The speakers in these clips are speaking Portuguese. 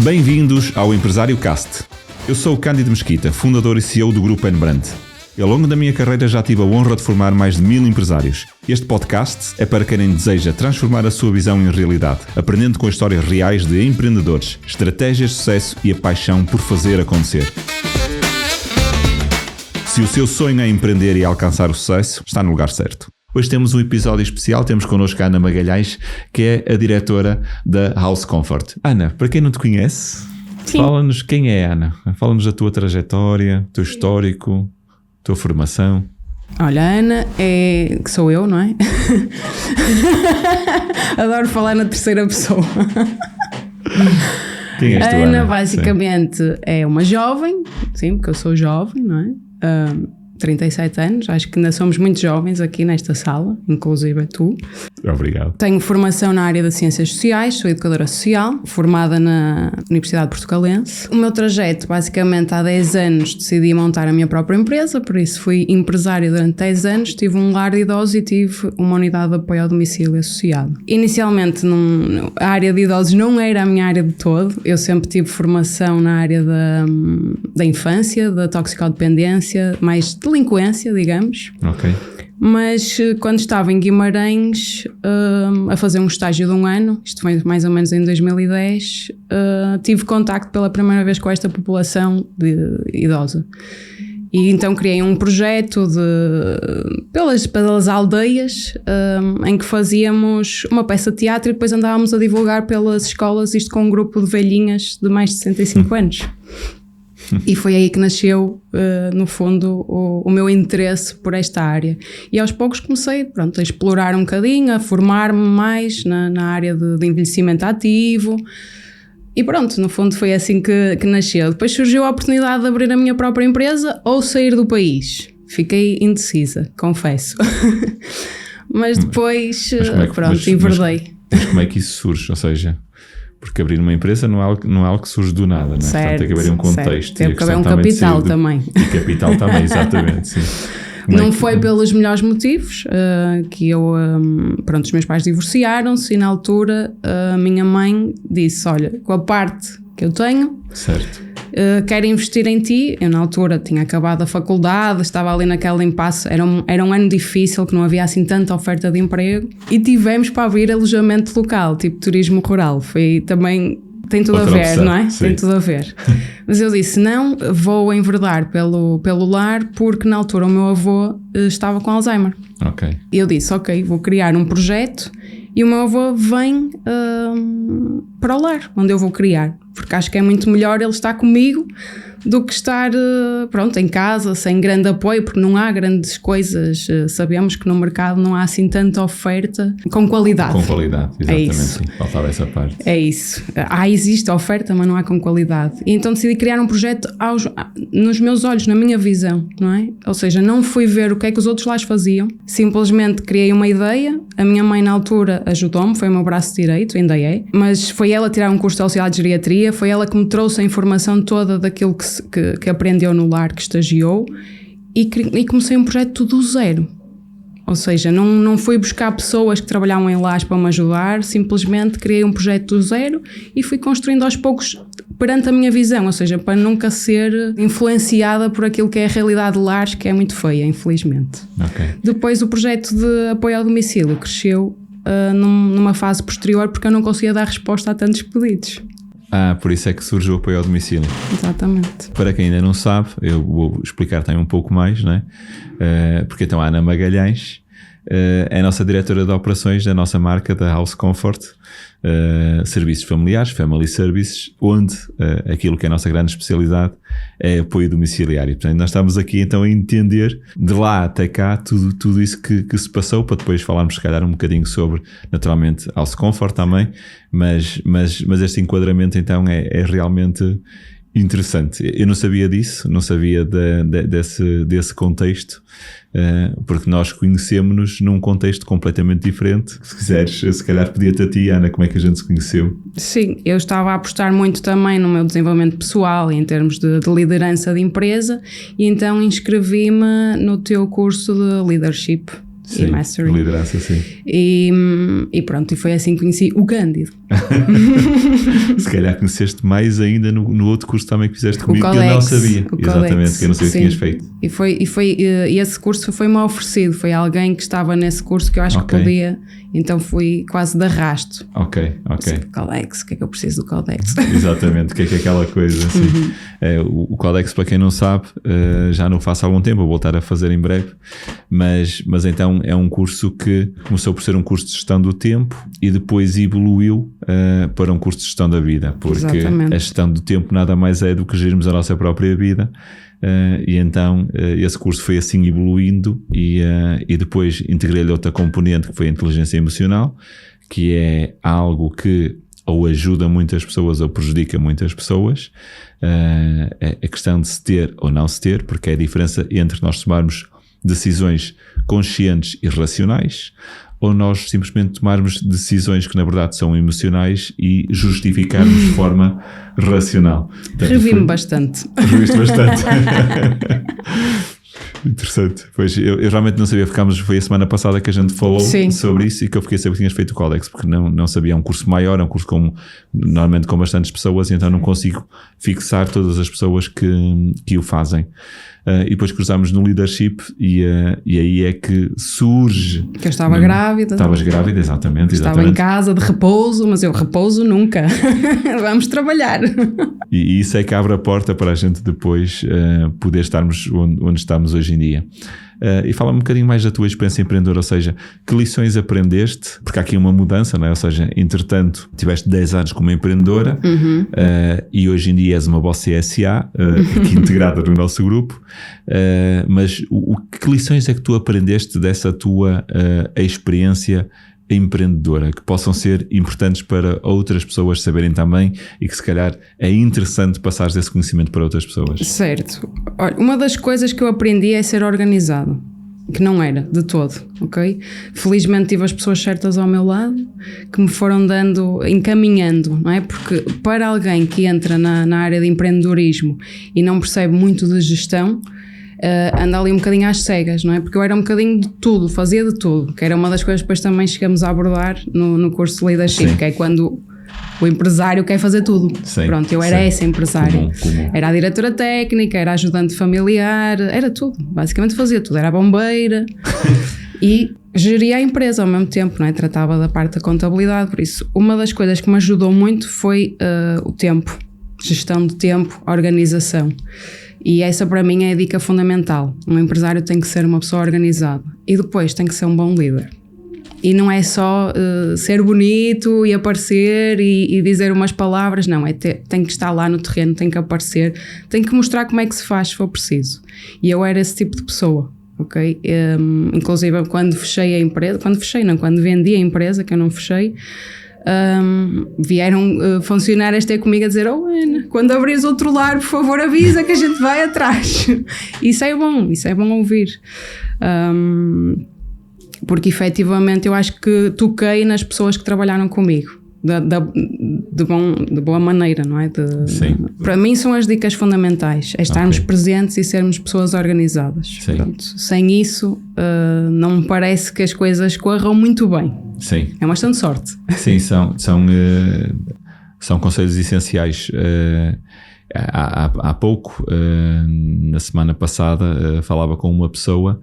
Bem-vindos ao Empresário Cast. Eu sou o Cândido Mesquita, fundador e CEO do Grupo N-Brand. E ao longo da minha carreira já tive a honra de formar mais de 1000 empresários. Este podcast é para quem deseja transformar a sua visão em realidade, aprendendo com histórias reais de empreendedores, estratégias de sucesso e a paixão por fazer acontecer. Se o seu sonho é empreender e alcançar o sucesso, está no lugar certo. Hoje temos um episódio especial, temos connosco a Ana Magalhães, que é a diretora da House Comfort. Ana, para quem não te conhece, fala-nos quem é a Ana. Fala-nos da tua trajetória, teu histórico, tua formação. Olha, a Ana que sou eu, não é? Adoro falar na terceira pessoa. Quem és tu, Ana? Ana, basicamente, é uma jovem, sim, porque eu sou jovem, não é? 37 anos, acho que ainda somos muito jovens aqui nesta sala, inclusive tu. Obrigado. Tenho formação na área de Ciências Sociais, sou educadora social, formada na Universidade Portucalense. O meu trajeto, basicamente, há 10 anos decidi montar a minha própria empresa, por isso fui empresária durante 10 anos, tive um lar de idosos e tive uma unidade de apoio ao domicílio associado. Inicialmente, a área de idosos não era a minha área de todo, eu sempre tive formação na área da infância, da toxicodependência, mais delinquência, digamos. Ok. Mas quando estava em Guimarães a fazer um estágio de um ano, isto foi mais ou menos em 2010, tive contacto pela primeira vez com esta população idosa. E então criei um projeto pelas aldeias em que fazíamos uma peça de teatro e depois andávamos a divulgar pelas escolas, isto com um grupo de velhinhas de mais de 65 anos. E foi aí que nasceu, no fundo, o meu interesse por esta área. E aos poucos comecei, a explorar um bocadinho, a formar-me mais na área de envelhecimento ativo. E pronto, no fundo foi assim que nasceu. Depois surgiu a oportunidade de abrir a minha própria empresa ou sair do país. Fiquei indecisa, confesso. Mas depois, enverdei. Mas como é que isso surge? Ou seja... Porque abrir uma empresa não é algo que surge do nada, né? Certo, portanto tem que haver um contexto. Tem que haver um capital também. E capital também, exatamente, sim. Não foi pelos melhores motivos que eu... os meus pais divorciaram-se e na altura a minha mãe disse, olha, com a parte que eu tenho... Certo. Quero investir em ti. Eu na altura tinha acabado a faculdade, estava ali naquele impasse, era um ano difícil, que não havia assim tanta oferta de emprego e tivemos para abrir alojamento local, tipo turismo rural. Foi também, tem tudo outra a ver, opção, não é? Sim. Tem tudo a ver. Mas eu disse, não, vou enverdar pelo lar, porque na altura o meu avô estava com Alzheimer. Ok. E eu disse, ok, vou criar um projeto e o meu avô vem para o lar, onde eu vou criar. Porque acho que é muito melhor ele estar comigo do que estar, em casa, sem grande apoio, porque não há grandes coisas. Sabemos que no mercado não há assim tanta oferta com qualidade. Com qualidade, exatamente. É isso. Sim. Faltava essa parte. É isso. Existe a oferta, mas não há com qualidade. E então decidi criar um projeto nos meus olhos, na minha visão, não é? Ou seja, não fui ver o que é que os outros lares faziam, simplesmente criei uma ideia. A minha mãe na altura ajudou-me, foi o meu braço direito, ainda é, mas foi ela tirar um curso de auxiliar de geriatria, foi ela que me trouxe a informação toda daquilo que aprendeu no lar, que estagiou, e comecei um projeto do zero. Ou seja, não fui buscar pessoas que trabalhavam em lares para me ajudar, simplesmente criei um projeto do zero e fui construindo aos poucos perante a minha visão, ou seja, para nunca ser influenciada por aquilo que é a realidade de lares, que é muito feia, infelizmente. Okay. Depois o projeto de apoio ao domicílio cresceu numa fase posterior, porque eu não conseguia dar resposta a tantos pedidos. Por isso é que surge o apoio ao domicílio. Exatamente. Para quem ainda não sabe, eu vou explicar também um pouco mais, né? Porque então a Ana Magalhães é a nossa diretora de operações da nossa marca, da House Comfort, serviços familiares, Family Services, onde aquilo que é a nossa grande especialidade é apoio domiciliário. Portanto, nós estamos aqui então a entender de lá até cá tudo isso que se passou, para depois falarmos se calhar um bocadinho sobre, naturalmente, House Comfort também, mas este enquadramento então é realmente interessante. Eu não sabia disso, não sabia desse contexto, porque nós conhecemos-nos num contexto completamente diferente. Se quiseres, se calhar pedia-te a ti, Ana, como é que a gente se conheceu? Sim, eu estava a apostar muito também no meu desenvolvimento pessoal em termos de liderança de empresa, e então inscrevi-me no teu curso de leadership. sim, e Mastery. Liderança, sim. E pronto, e foi assim que conheci o Cândido. Se calhar conheceste mais ainda no outro curso também que fizeste comigo, Codex, que eu não sabia. o Exatamente, Codex, que eu não sabia o que sim. tinhas feito. E esse curso foi-me oferecido, foi alguém que estava nesse curso que eu acho que podia, então fui quase de arrasto. Ok. Codex, o que é que eu preciso do Codex? Exatamente, o que é aquela coisa assim. O Codex, para quem não sabe, já não faço há algum tempo, vou voltar a fazer em breve, mas então é um curso que começou por ser um curso de gestão do tempo e depois evoluiu para um curso de gestão da vida, porque Exatamente. a gestão do tempo nada mais é do que gerirmos a nossa própria vida. E então esse curso foi assim evoluindo e depois integrei-lhe outra componente que foi a inteligência emocional, que é algo que ou ajuda muitas pessoas ou prejudica muitas pessoas. A questão de se ter ou não se ter, porque é a diferença entre nós tomarmos decisões conscientes e racionais ou nós simplesmente tomarmos decisões que na verdade são emocionais e justificarmos de forma racional. Revi-me bastante. Reviste bastante. Interessante. Pois eu realmente não sabia, foi a semana passada que a gente falou sobre isso e que eu fiquei a saber que tinhas feito o Codex, porque não sabia, é um curso maior, é um curso normalmente com bastantes pessoas e então não consigo fixar todas as pessoas que o fazem. E depois cruzámos no leadership e aí é que surge... Que eu estava grávida. Estavas grávida, exatamente. Estava em casa de repouso, mas eu repouso nunca. Vamos trabalhar. E isso é que abre a porta para a gente depois poder estarmos onde estamos hoje em dia. E fala-me um bocadinho mais da tua experiência empreendedora, ou seja, que lições aprendeste, porque há aqui uma mudança, não é? Ou seja, entretanto tiveste 10 anos como empreendedora e hoje em dia és uma boss CSA aqui integrada no nosso grupo, mas que lições é que tu aprendeste dessa tua experiência empreendedora, que possam ser importantes para outras pessoas saberem também e que se calhar é interessante passares esse conhecimento para outras pessoas? Certo. Olha, uma das coisas que eu aprendi é ser organizado, que não era de todo, ok? Felizmente tive as pessoas certas ao meu lado que me foram encaminhando, não é? Porque para alguém que entra na área de empreendedorismo e não percebe muito de gestão, anda ali um bocadinho às cegas, não é? Porque eu era um bocadinho de tudo, fazia de tudo, que era uma das coisas que depois também chegamos a abordar no curso de leadership, que é quando o empresário quer fazer tudo. Pronto, eu era essa empresária. Comum. Era a diretora técnica, era a ajudante familiar, era tudo, basicamente fazia tudo, era a bombeira e geria a empresa ao mesmo tempo, não é? Tratava da parte da contabilidade, por isso uma das coisas que me ajudou muito foi o tempo, gestão de tempo, organização. E essa para mim é a dica fundamental. Um empresário tem que ser uma pessoa organizada e depois tem que ser um bom líder. E não é só ser bonito e aparecer e dizer umas palavras, não, tem que estar lá no terreno, tem que aparecer, tem que mostrar como é que se faz se for preciso. E eu era esse tipo de pessoa, ok? Inclusive quando vendi a empresa, que eu não fechei, vieram funcionários ter comigo a dizer: oh Ana, quando abris outro lar, por favor avisa que a gente vai atrás. Isso é bom ouvir, porque efetivamente eu acho que toquei nas pessoas que trabalharam comigo de boa maneira, não é? Para mim são as dicas fundamentais, é estarmos presentes e sermos pessoas organizadas. Pronto, sem isso não me parece que as coisas corram muito bem. Sim. É uma questão de sorte. Sim, são conselhos essenciais. Há pouco, na semana passada, falava com uma pessoa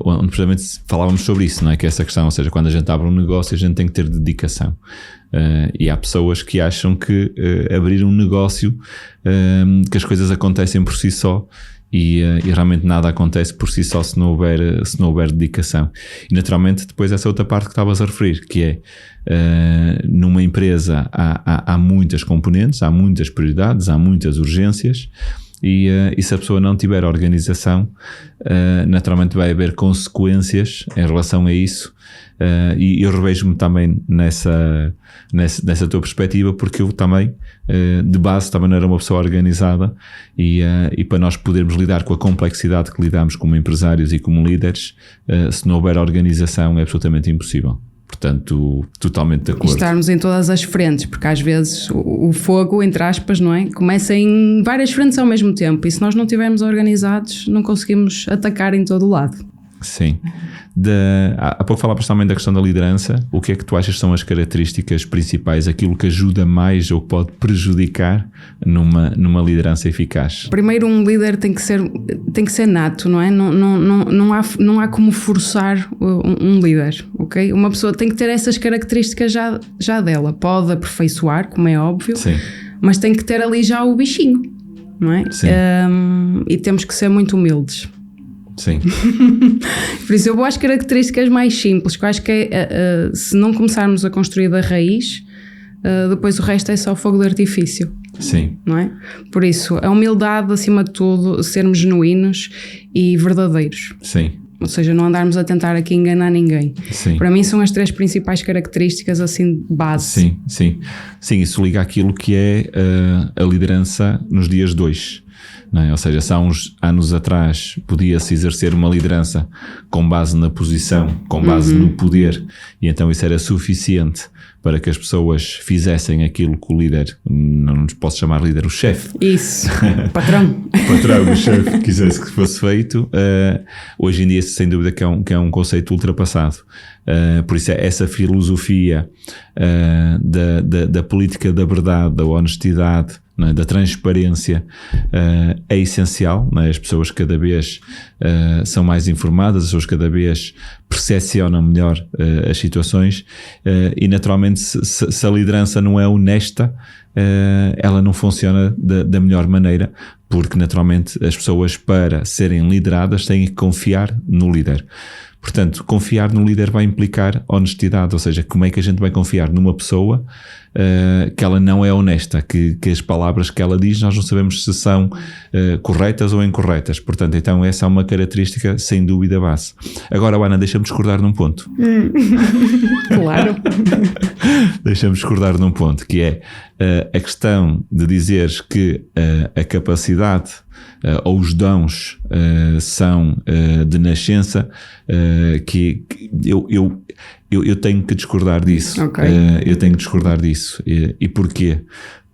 onde precisamente falávamos sobre isso, não é? Que é essa questão, ou seja, quando a gente abre um negócio a gente tem que ter dedicação. E há pessoas que acham que abrir um negócio, que as coisas acontecem por si só. E realmente nada acontece por si só se não houver dedicação. E naturalmente depois essa outra parte que estavas a referir, que é numa empresa há muitas componentes, há muitas prioridades, há muitas urgências e se a pessoa não tiver organização, naturalmente vai haver consequências em relação a isso. E eu revejo-me também nessa tua perspectiva, porque eu também de base também não era uma pessoa organizada e para nós podermos lidar com a complexidade que lidamos como empresários e como líderes, se não houver organização é absolutamente impossível. Portanto, totalmente de acordo. Estarmos em todas as frentes, porque às vezes o fogo, entre aspas, não é? Começa em várias frentes ao mesmo tempo e se nós não estivermos organizados não conseguimos atacar em todo o lado. Sim. Há pouco falavas também da questão da liderança. O que é que tu achas que são as características principais, aquilo que ajuda mais ou pode prejudicar numa liderança eficaz? Primeiro, um líder tem que ser nato, não é? Não há como forçar um líder, ok? Uma pessoa tem que ter essas características já dela. Pode aperfeiçoar, como é óbvio, sim, mas tem que ter ali já o bichinho, não é? Sim. E temos que ser muito humildes. Sim. Por isso eu vou às características mais simples, que eu acho que se não começarmos a construir da raiz, depois o resto é só fogo de artifício. Sim. Não é? Por isso, a humildade acima de tudo, sermos genuínos e verdadeiros. Sim. Ou seja, não andarmos a tentar aqui enganar ninguém. Sim. Para mim são as 3 principais características assim de base. Sim, sim. Sim, isso liga àquilo que é a liderança nos dias de hoje. Não é? Ou seja, se há uns anos atrás podia-se exercer uma liderança com base na posição, com base no poder, e então isso era suficiente para que as pessoas fizessem aquilo que o líder, não nos posso chamar líder, o chefe. Isso, patrão. O patrão, o chefe, quisesse que fosse feito. Hoje em dia, sem dúvida, que é um conceito ultrapassado. Por isso, essa filosofia da política da verdade, da honestidade, né, da transparência é essencial. Né? As pessoas cada vez são mais informadas, as pessoas cada vez percepcionam melhor as situações e naturalmente se a liderança não é honesta, ela não funciona da melhor maneira, porque naturalmente as pessoas, para serem lideradas, têm que confiar no líder. Portanto, confiar no líder vai implicar honestidade, ou seja, como é que a gente vai confiar numa pessoa que ela não é honesta, que as palavras que ela diz nós não sabemos se são corretas ou incorretas. Portanto, então essa é uma característica sem dúvida base. Agora, Ana, deixa-me discordar num ponto. Claro. Deixa-me discordar num ponto, que é a questão de dizeres que a capacidade ou os dons são de nascença, que eu tenho que discordar disso. Okay. Eu tenho que discordar disso. E porquê?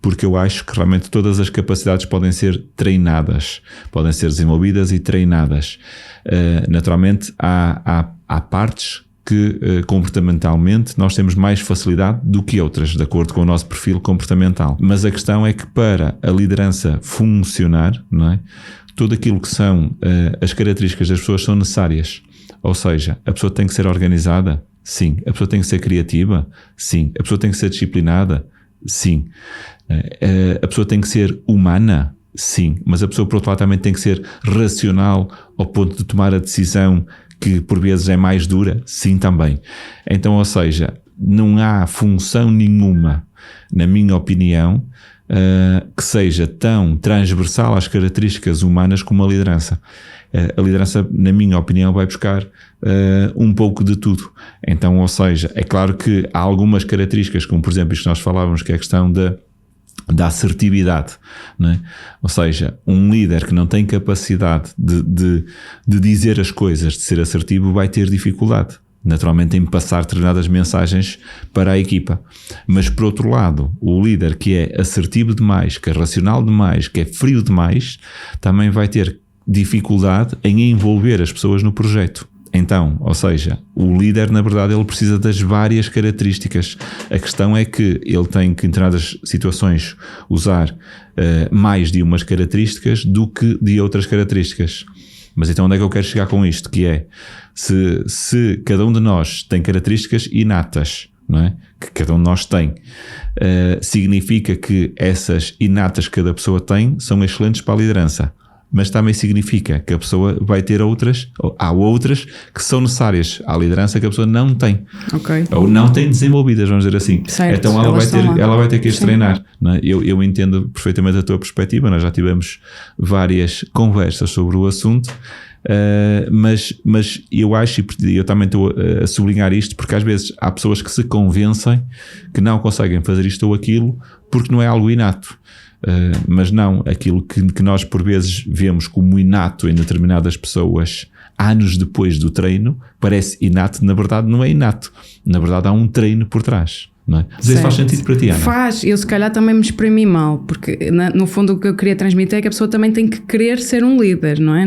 Porque eu acho que realmente todas as capacidades podem ser treinadas, podem ser desenvolvidas e treinadas. Naturalmente há partes que comportamentalmente nós temos mais facilidade do que outras, de acordo com o nosso perfil comportamental. Mas a questão é que para a liderança funcionar, não é? Tudo aquilo que são as características das pessoas são necessárias. Ou seja, a pessoa tem que ser organizada? Sim. A pessoa tem que ser criativa? Sim. A pessoa tem que ser disciplinada? Sim. A pessoa tem que ser humana? Sim. Mas a pessoa, por outro lado, também tem que ser racional ao ponto de tomar a decisão que por vezes é mais dura? Sim, também. Então, ou seja, não há função nenhuma, na minha opinião, que seja tão transversal às características humanas como a liderança. A liderança, na minha opinião, vai buscar um pouco de tudo. Então, ou seja, é claro que há algumas características, como por exemplo isto que nós falávamos, que é a questão da assertividade, não é? Ou seja, um líder que não tem capacidade de dizer as coisas, de ser assertivo, vai ter dificuldade, naturalmente, em passar determinadas mensagens para a equipa. Mas por outro lado, o líder que é assertivo demais, que é racional demais, que é frio demais, também vai ter dificuldade em envolver as pessoas no projeto. Então, ou seja, o líder, na verdade, ele precisa das várias características. A questão é que ele tem que, em determinadas situações, usar mais de umas características do que de outras características. Mas então onde é que eu quero chegar com isto? Que é, se cada um de nós tem características inatas, não é? Que cada um de nós tem, significa que essas inatas que cada pessoa tem são excelentes para a liderança. Mas também significa que a pessoa vai ter outras, ou há outras que são necessárias à liderança que a pessoa não tem. Okay. Ou não tem desenvolvidas, vamos dizer assim. Certo. Então ela vai ter que as treinar. Não é? Eu entendo perfeitamente a tua perspectiva, nós já tivemos várias conversas sobre o assunto, mas eu acho, e eu também estou a sublinhar isto, porque às vezes há pessoas que se convencem que não conseguem fazer isto ou aquilo porque não é algo inato. Mas não, aquilo que nós por vezes vemos como inato em determinadas pessoas anos depois do treino, parece inato, na verdade não é inato, na verdade há um treino por trás. Não é? Às vezes faz sentido para ti, Ana? Faz, eu se calhar também me exprimi mal, porque no fundo o que eu queria transmitir é que a pessoa também tem que querer ser um líder, não é?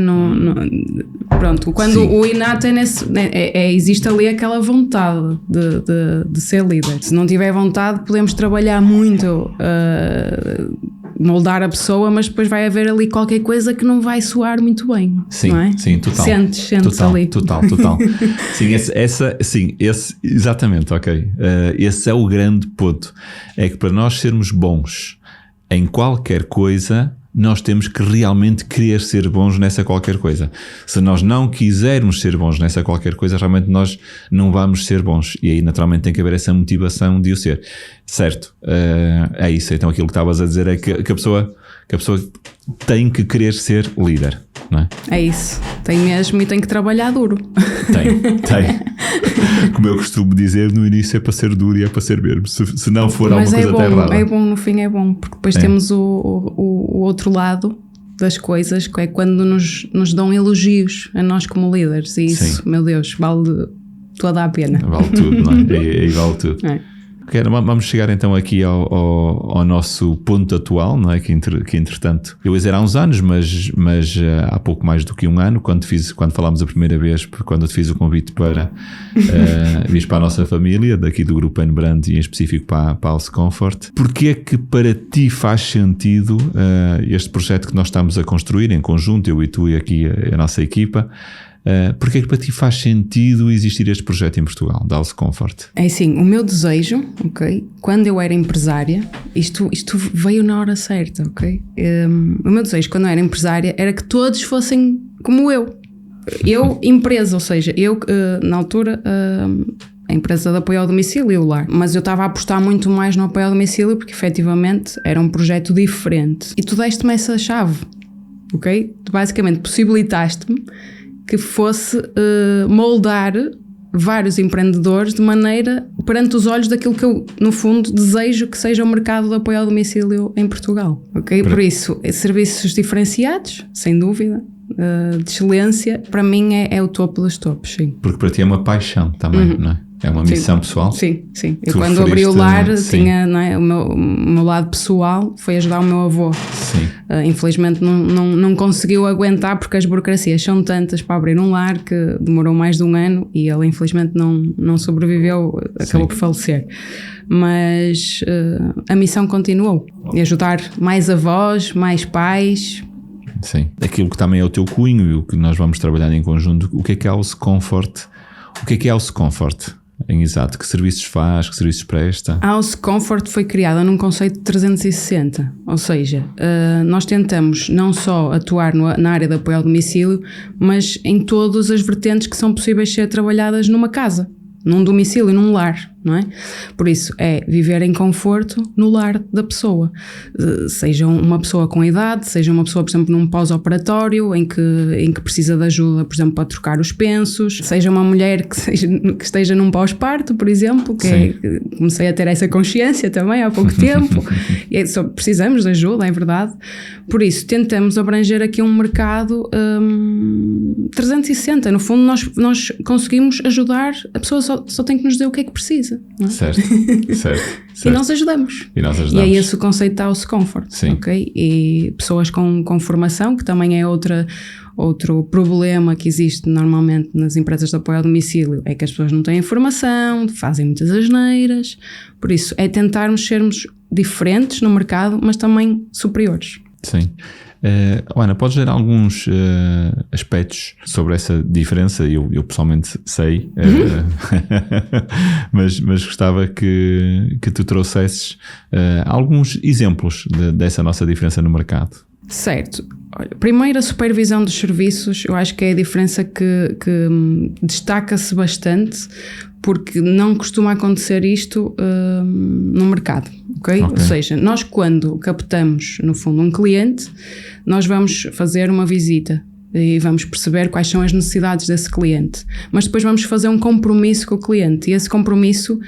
Pronto, quando o inato existe ali aquela vontade de ser líder. Se não tiver vontade, podemos trabalhar muito, moldar a pessoa, mas depois vai haver ali qualquer coisa que não vai soar muito bem. Sim, não é? sim, total. Sentes total, ali. Total. Sim, exatamente, ok. Esse é o grande ponto. É que para nós sermos bons em qualquer coisa, nós temos que realmente querer ser bons nessa qualquer coisa. Se nós não quisermos ser bons nessa qualquer coisa, realmente nós não vamos ser bons. E aí naturalmente tem que haver essa motivação de o ser. Certo, é isso. Então aquilo que estavas a dizer é que a pessoa tem que querer ser líder, não é? É isso. Tem mesmo e tem que trabalhar duro. Tem. Como eu costumo dizer, no início é para ser duro e é para ser mesmo. Se não for alguma coisa até errada. É bom, no fim é bom, porque depois temos o outro lado das coisas, que é quando nos dão elogios a nós como líderes. E isso, meu Deus, vale toda a pena. Vale tudo, não é? E vale tudo. É. Vamos chegar então aqui ao nosso ponto atual, não é? Que entretanto, eu ia dizer há uns anos, mas há pouco mais do que um ano, quando falámos a primeira vez, quando eu te fiz o convite para vires para a nossa família, daqui do Grupo N-Brand e em específico para a House Comfort. Porquê é que para ti faz sentido este projeto que nós estamos a construir em conjunto, eu e tu e aqui a nossa equipa? Porque é que para ti faz sentido existir este projeto em Portugal, da House Comfort? É assim, o meu desejo, ok? Quando eu era empresária, isto veio na hora certa, ok? O meu desejo quando eu era empresária era que todos fossem como eu. Empresa, ou seja, na altura a empresa de apoio ao domicílio e o lar, mas eu estava a apostar muito mais no apoio ao domicílio porque efetivamente era um projeto diferente. E tu deste-me essa chave, ok? Tu basicamente possibilitaste-me que fosse moldar vários empreendedores de maneira perante os olhos daquilo que eu, no fundo, desejo que seja o mercado de apoio ao domicílio em Portugal. Ok? Por isso, serviços diferenciados, sem dúvida, de excelência, para mim é o topo dos topos, sim. Porque para ti é uma paixão também, não é? É uma missão pessoal? Sim. Eu quando abri o lar, tinha, não é, o meu lado pessoal foi ajudar o meu avô. Sim. Infelizmente não conseguiu aguentar porque as burocracias são tantas para abrir um lar que demorou mais de um ano e ele infelizmente não sobreviveu, acabou por falecer. Mas a missão continuou. E ajudar mais avós, mais pais. Sim. Aquilo que também é o teu cunho e o que nós vamos trabalhar em conjunto, o que é House Comfort? O que é House Comfort? Em exato, que serviços faz, que serviços presta? A House Comfort foi criada num conceito de 360, ou seja, nós tentamos não só atuar na área de apoio ao domicílio, mas em todas as vertentes que são possíveis ser trabalhadas numa casa, num domicílio, num lar, não é? Por isso, é viver em conforto no lar da pessoa. Seja uma pessoa com idade, seja uma pessoa, por exemplo, num pós-operatório em que precisa de ajuda, por exemplo, para trocar os pensos, seja uma mulher que esteja num pós-parto, por exemplo, comecei a ter essa consciência também há pouco tempo, e só precisamos de ajuda, é verdade. Por isso, tentamos abranger aqui um mercado 360. No fundo, nós conseguimos ajudar, a pessoa só tem que nos dizer o que é que precisa. Não é? Certo. E nós ajudamos. E é esse o conceito da House Comfort. Sim. Okay? E pessoas com formação, que também é outro problema que existe normalmente nas empresas de apoio ao domicílio, é que as pessoas não têm formação, fazem muitas asneiras. Por isso, é tentarmos sermos diferentes no mercado, mas também superiores. Sim. Ana, podes dar alguns aspectos sobre essa diferença? Eu pessoalmente sei, mas gostava que tu trouxesses alguns exemplos dessa nossa diferença no mercado. Certo. Olha, primeiro, a supervisão dos serviços, eu acho que é a diferença que destaca-se bastante, porque não costuma acontecer isto no mercado, ok? Ou seja, nós quando captamos, no fundo, um cliente, nós vamos fazer uma visita e vamos perceber quais são as necessidades desse cliente, mas depois vamos fazer um compromisso com o cliente, e esse compromisso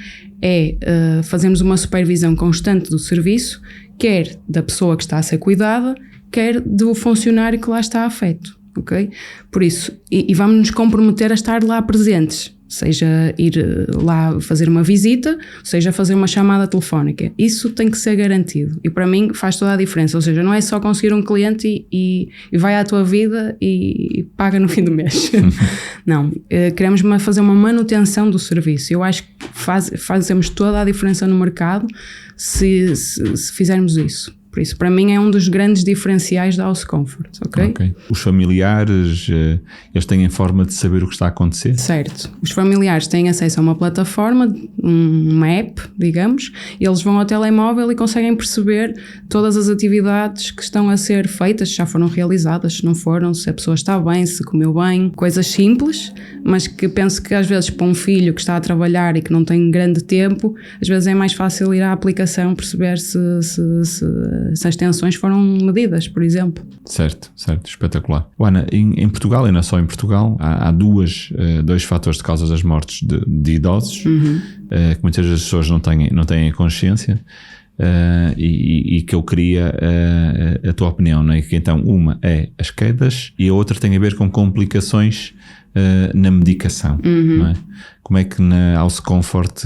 é fazermos uma supervisão constante do serviço, quer da pessoa que está a ser cuidada, quer do funcionário que lá está afeto, ok? Por isso, e vamos nos comprometer a estar lá presentes, seja ir lá fazer uma visita, seja fazer uma chamada telefónica. Isso tem que ser garantido e para mim faz toda a diferença, ou seja, não é só conseguir um cliente e vai à tua vida e paga no fim do mês. Não, queremos fazer uma manutenção do serviço. Eu acho que fazemos toda a diferença no mercado se fizermos isso. Por isso, para mim, é um dos grandes diferenciais da House Comfort, ok? Os familiares, eles têm forma de saber o que está a acontecer? Certo. Os familiares têm acesso a uma plataforma, uma app, digamos, e eles vão ao telemóvel e conseguem perceber todas as atividades que estão a ser feitas, se já foram realizadas, se não foram, se a pessoa está bem, se comeu bem, coisas simples, mas que penso que às vezes para um filho que está a trabalhar e que não tem grande tempo, às vezes é mais fácil ir à aplicação perceber se as tensões foram medidas, por exemplo. Certo, espetacular. Ana, em Portugal, e não só em Portugal, há dois fatores de causa das mortes de idosos, que muitas das pessoas não têm consciência, e que eu queria a tua opinião, não é? Que então uma é as quedas e a outra tem a ver com complicações na medicação, não é? Como é que na House Comfort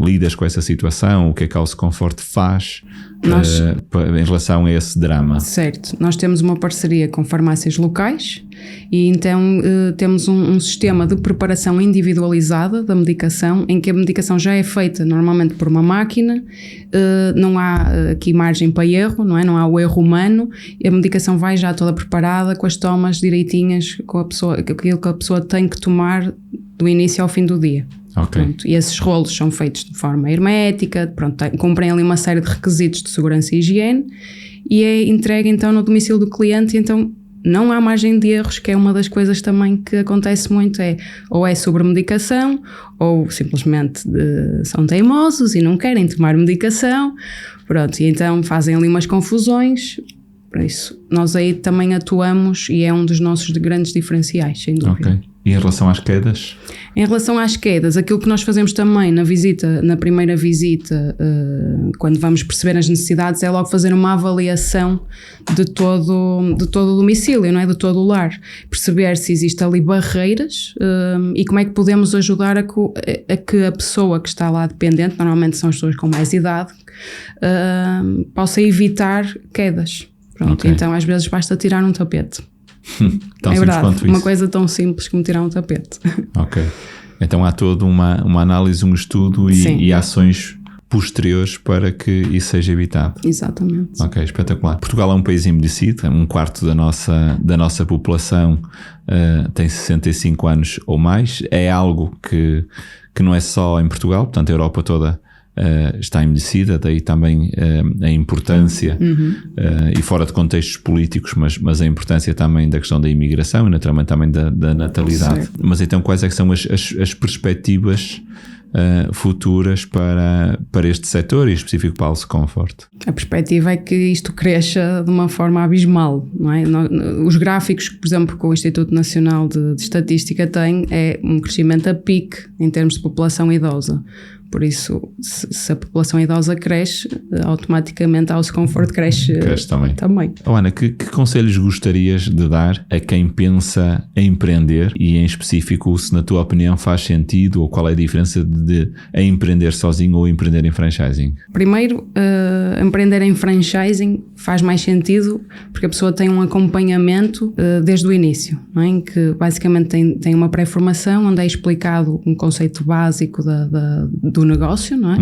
lidas com essa situação? O que é que a House Comfort faz em relação a esse drama? Certo, nós temos uma parceria com farmácias locais e então temos um sistema de preparação individualizada da medicação, em que a medicação já é feita normalmente por uma máquina, não há aqui margem para erro, não é? Não há o erro humano, e a medicação vai já toda preparada, com as tomas direitinhas, com aquilo que a pessoa tem que tomar do início ao fim do dia. Okay. Pronto, e esses rolos são feitos de forma hermética, cumprem ali uma série de requisitos de segurança e higiene e é entregue então no domicílio do cliente, e então não há margem de erros, que é uma das coisas também que acontece muito, ou é sobre medicação ou simplesmente são teimosos e não querem tomar medicação, pronto, e então fazem ali umas confusões. Por isso, nós aí também atuamos e é um dos nossos grandes diferenciais, sem dúvida. Okay. E em relação às quedas? Em relação às quedas, aquilo que nós fazemos também na primeira visita, quando vamos perceber as necessidades, é logo fazer uma avaliação de todo o domicílio, não é? De todo o lar. Perceber se existem ali barreiras e como é que podemos ajudar a que a pessoa que está lá dependente, normalmente são as pessoas com mais idade, possa evitar quedas. Pronto, okay. Então às vezes basta tirar um tapete. É verdade, uma coisa tão simples como tirar um tapete. Ok, então há toda uma análise, um estudo e ações posteriores para que isso seja evitado. Exatamente. Ok, espetacular. Portugal é um país envelhecido, 1/4 da nossa população tem 65 anos ou mais. É algo que não é só em Portugal, portanto a Europa toda está envelhecida, daí também a importância e fora de contextos políticos, mas a importância também da questão da imigração e naturalmente também da natalidade. Certo. Mas então quais é que são as perspectivas futuras para este setor e em específico para a House Comfort? A perspectiva é que isto cresça de uma forma abismal, não é? Os gráficos que, por exemplo, que o Instituto Nacional de Estatística tem é um crescimento a pique em termos de população idosa. Por isso, se a população idosa cresce, automaticamente a House Comfort cresce também. Ana, que conselhos gostarias de dar a quem pensa em empreender e em específico se na tua opinião faz sentido ou qual é a diferença de empreender sozinho ou empreender em franchising? Primeiro, empreender em franchising faz mais sentido porque a pessoa tem um acompanhamento desde o início, não é? Em que basicamente tem uma pré-formação onde é explicado um conceito básico do negócio, não é?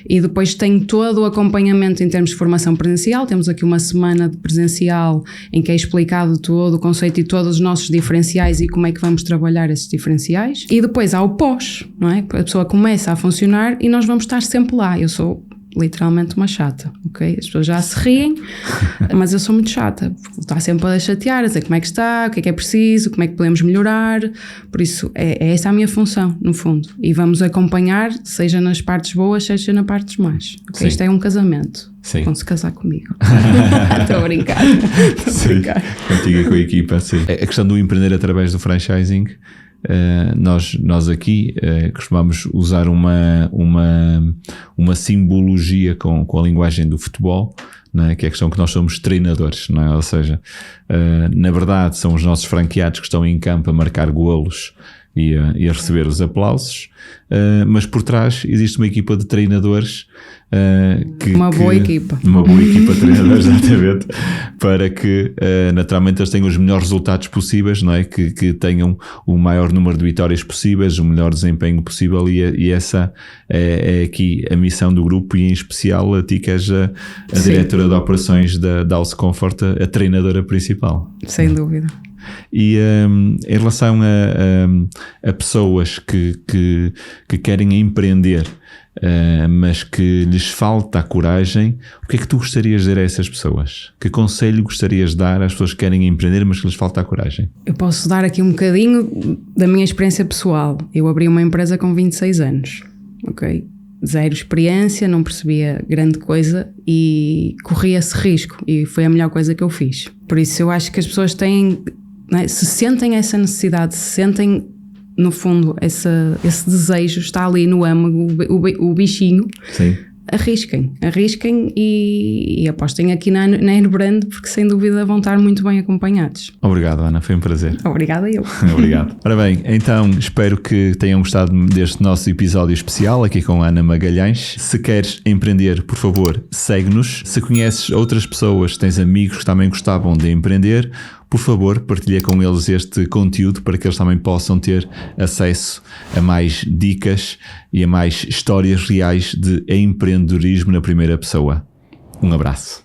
E depois tem todo o acompanhamento em termos de formação presencial. Temos aqui uma semana de presencial em que é explicado todo o conceito e todos os nossos diferenciais e como é que vamos trabalhar esses diferenciais. E depois há o pós, não é? A pessoa começa a funcionar e nós vamos estar sempre lá. Eu sou literalmente uma chata, ok? As pessoas já se riem, mas eu sou muito chata. Vou estar sempre a chatear, a dizer como é que está, o que é preciso, como é que podemos melhorar. Por isso, é essa a minha função, no fundo. E vamos acompanhar, seja nas partes boas, seja nas partes más. Okay? Isto é um casamento. Sim. Vão-se casar comigo. Estou a brincar. Contigo e com a equipa, sim. A questão do empreender através do franchising nós aqui costumamos usar uma simbologia com a linguagem do futebol, não é? Que é a questão que nós somos treinadores, não é? Ou seja, na verdade são os nossos franqueados que estão em campo a marcar golos e a receber os aplausos, mas por trás existe uma equipa de treinadores, uma boa equipa de treinadores, exatamente, para que naturalmente eles tenham os melhores resultados possíveis, não é? Que tenham o maior número de vitórias possíveis, o melhor desempenho possível, e essa é aqui a missão do grupo, e em especial a ti, que és a diretora de operações da House Comfort, a treinadora principal. Sem dúvida. E em relação a pessoas que querem empreender, mas que lhes falta a coragem, o que é que tu gostarias de dizer a essas pessoas? Que conselho gostarias de dar às pessoas que querem empreender, mas que lhes falta a coragem? Eu posso dar aqui um bocadinho da minha experiência pessoal. Eu abri uma empresa com 26 anos, ok? Zero experiência, não percebia grande coisa e corri esse risco, e foi a melhor coisa que eu fiz. Por isso eu acho que as pessoas têm... Se sentem essa necessidade, se sentem no fundo esse desejo, está ali no âmago, o bichinho. Sim. Arrisquem e apostem aqui na Airbrand, porque sem dúvida vão estar muito bem acompanhados. Obrigado, Ana, foi um prazer. Obrigada eu. Obrigado. Ora bem, então espero que tenham gostado deste nosso episódio especial aqui com a Ana Magalhães. Se queres empreender, por favor, segue-nos. Se conheces outras pessoas, tens amigos que também gostavam de empreender, por favor, partilha com eles este conteúdo para que eles também possam ter acesso a mais dicas e a mais histórias reais de empreendedorismo na primeira pessoa. Um abraço.